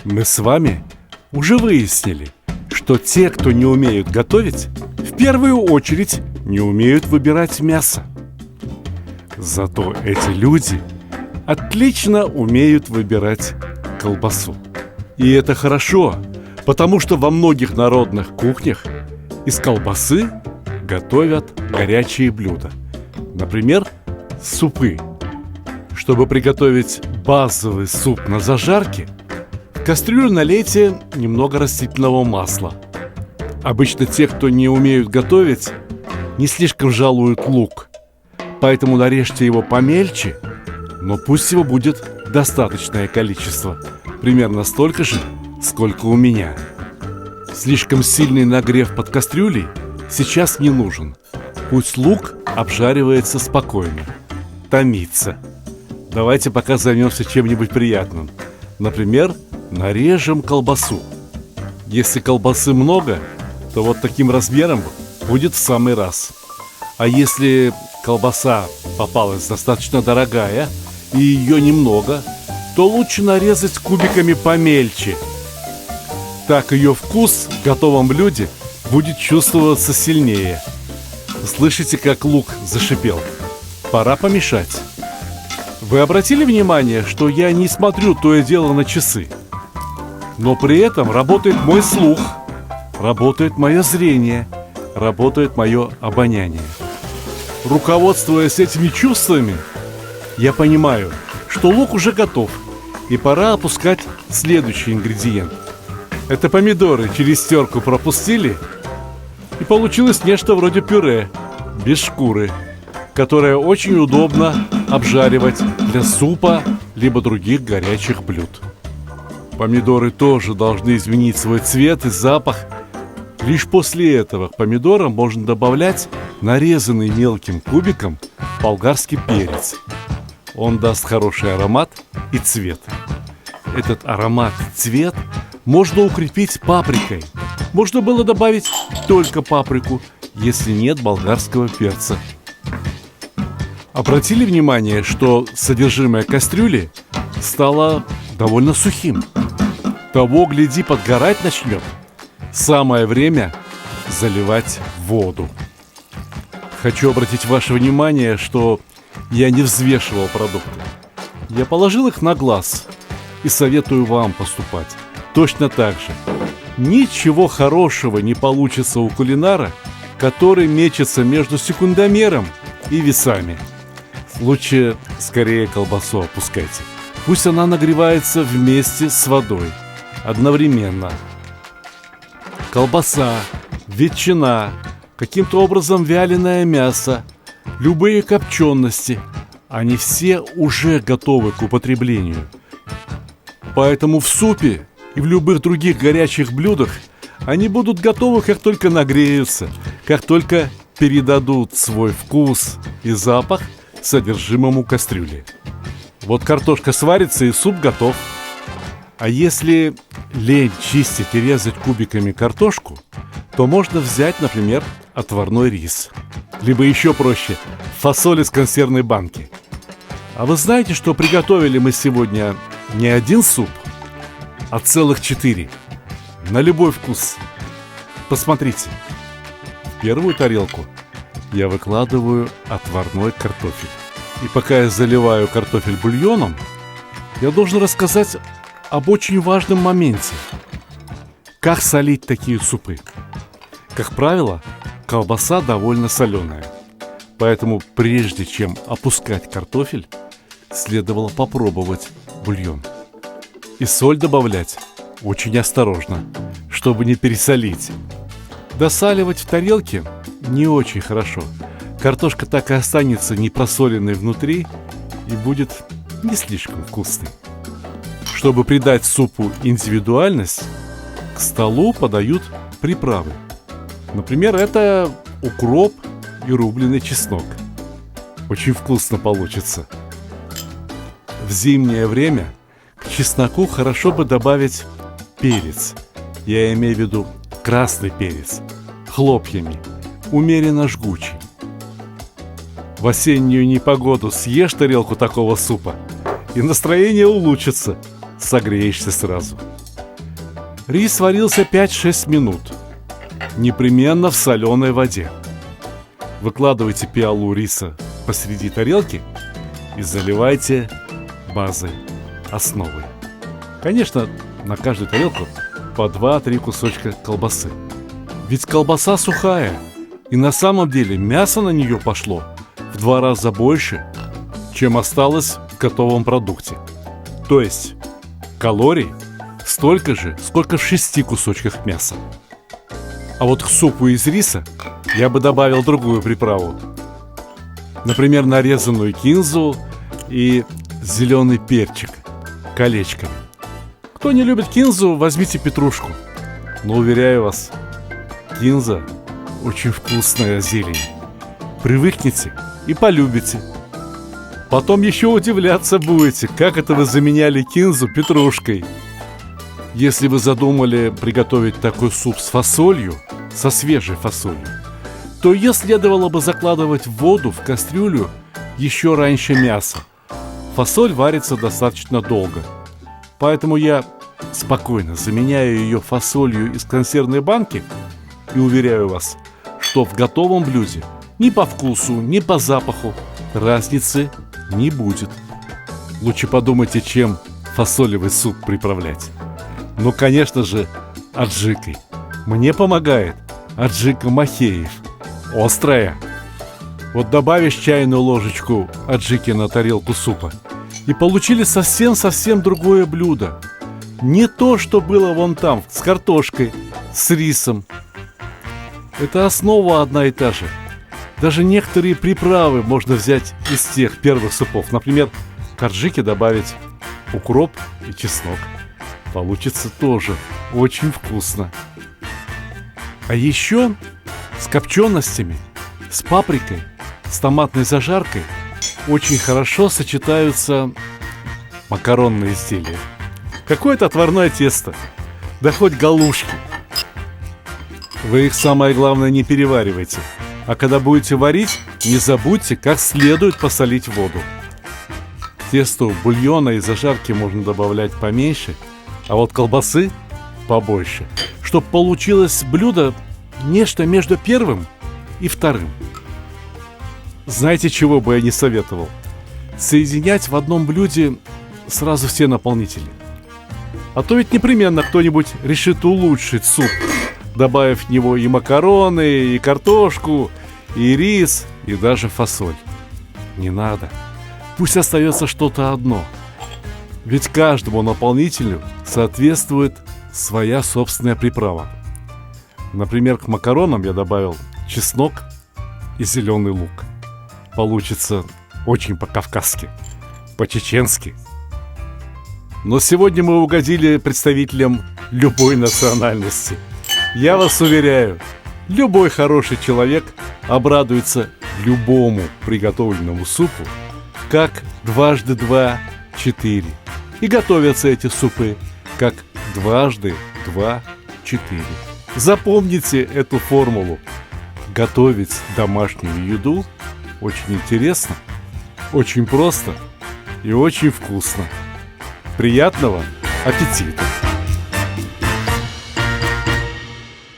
Мы с вами уже выяснили, что те, кто не умеют готовить, в первую очередь не умеют выбирать мясо. Зато эти люди отлично умеют выбирать колбасу. И это хорошо, потому что во многих народных кухнях из колбасы готовят горячие блюда. Например, супы. Чтобы приготовить базовый суп на зажарке, в кастрюлю налейте немного растительного масла. Обычно те, кто не умеют готовить, не слишком жалуют лук. Поэтому нарежьте его помельче, но пусть его будет достаточное количество. Примерно столько же, сколько у меня. Слишком сильный нагрев под кастрюлей сейчас не нужен. Пусть лук обжаривается спокойно, томится. Давайте пока займемся чем-нибудь приятным. Например, нарежем колбасу. Если колбасы много, то вот таким размером будет в самый раз. А если колбаса попалась достаточно дорогая и ее немного, то лучше нарезать кубиками помельче. Так ее вкус в готовом блюде будет чувствоваться сильнее. Слышите, как лук зашипел? Пора помешать. Вы обратили внимание, что я не смотрю то и дело на часы? Но при этом работает мой слух, работает мое зрение, работает мое обоняние. Руководствуясь этими чувствами, я понимаю, что лук уже готов, и пора опускать следующий ингредиент. Это помидоры через терку пропустили, и получилось нечто вроде пюре, без шкуры, которое очень удобно обжаривать для супа либо других горячих блюд. Помидоры тоже должны изменить свой цвет и запах. Лишь после этого к помидорам можно добавлять нарезанный мелким кубиком болгарский перец. Он даст хороший аромат и цвет. Этот аромат и цвет можно укрепить паприкой. Можно было добавить только паприку, если нет болгарского перца. Обратили внимание, что содержимое кастрюли стало довольно сухим? Того, гляди, подгорать начнет. Самое время заливать воду. Хочу обратить ваше внимание, что я не взвешивал продукты. Я положил их на глаз и советую вам поступать точно так же. Ничего хорошего не получится у кулинара, который мечется между секундомером и весами. Лучше скорее колбасу опускайте. Пусть она нагревается вместе с водой одновременно. Колбаса, ветчина, каким-то образом вяленое мясо, любые копчености, они все уже готовы к употреблению. Поэтому в супе и в любых других горячих блюдах они будут готовы, как только нагреются, как только передадут свой вкус и запах содержимому кастрюли. Вот картошка сварится и суп готов. А если лень чистить и резать кубиками картошку, то можно взять, например, отварной рис. Либо еще проще, фасоль из консервной банки. А вы знаете, что приготовили мы сегодня не один суп, а целых 4. На любой вкус. Посмотрите. В первую тарелку я выкладываю отварной картофель. И пока я заливаю картофель бульоном, я должен рассказать об очень важном моменте. Как солить такие супы? Как правило, колбаса довольно соленая. Поэтому прежде чем опускать картофель, следовало попробовать бульон. И соль добавлять очень осторожно, чтобы не пересолить. Досаливать в тарелке не очень хорошо. Картошка так и останется непросоленной внутри и будет не слишком вкусной. Чтобы придать супу индивидуальность, к столу подают приправы. Например, это укроп и рубленый чеснок. Очень вкусно получится. В зимнее время к чесноку хорошо бы добавить перец. Я имею в виду красный перец, хлопьями, умеренно жгучий. В осеннюю непогоду съешь тарелку такого супа, и настроение улучшится, согреешься сразу. Рис варился 5-6 минут. Непременно в соленой воде. Выкладывайте пиалу риса посреди тарелки и заливайте базой, основой. Конечно, на каждую тарелку по 2-3 кусочка колбасы. Ведь колбаса сухая, и на самом деле мясо на нее пошло в 2 раза больше, чем осталось в готовом продукте. То есть калорий столько же, сколько в 6 кусочках мяса. А вот к супу из риса я бы добавил другую приправу. Например, нарезанную кинзу и зеленый перчик колечками. Кто не любит кинзу, возьмите петрушку. Но уверяю вас, кинза очень вкусная зелень. Привыкните и полюбите. Потом еще удивляться будете, как это вы заменяли кинзу петрушкой. Если вы задумали приготовить такой суп с фасолью, со свежей фасолью, то ее следовало бы закладывать в воду в кастрюлю еще раньше мяса. Фасоль варится достаточно долго, поэтому я спокойно заменяю ее фасолью из консервной банки и уверяю вас, что в готовом блюде ни по вкусу, ни по запаху разницы не будет. Лучше подумайте, чем фасолевый суп приправлять. Ну, конечно же, аджикой. Мне помогает аджика Махеев. Острая. Вот добавишь чайную ложечку аджики на тарелку супа, и получили совсем-совсем другое блюдо. Не то, что было вон там, с картошкой, с рисом. Это основа одна и та же. Даже некоторые приправы можно взять из тех первых супов. Например, к аджике добавить укроп и чеснок. Получится тоже очень вкусно. А еще с копченостями, с паприкой, с томатной зажаркой очень хорошо сочетаются макаронные изделия. Какое-то отварное тесто, да хоть галушки. Вы их, самое главное, не переваривайте. А когда будете варить, не забудьте, как следует посолить воду. Тесту бульона и зажарки можно добавлять поменьше, а вот колбасы побольше, чтобы получилось блюдо нечто между первым и вторым. Знаете, чего бы я не советовал? Соединять в одном блюде сразу все наполнители. А то ведь непременно кто-нибудь решит улучшить суп, добавив в него и макароны, и картошку, и рис, и даже фасоль. Не надо. Пусть остается что-то одно. Ведь каждому наполнителю соответствует своя собственная приправа. Например, к макаронам я добавил чеснок и зеленый лук. Получится очень по-кавказски, по-чеченски. Но сегодня мы угодили представителям любой национальности. Я вас уверяю, любой хороший человек обрадуется любому приготовленному супу, как 2 × 2 = 4. И готовятся эти супы, как 2 × 2 = 4. Запомните эту формулу. Готовить домашнюю еду очень интересно, очень просто и очень вкусно. Приятного аппетита!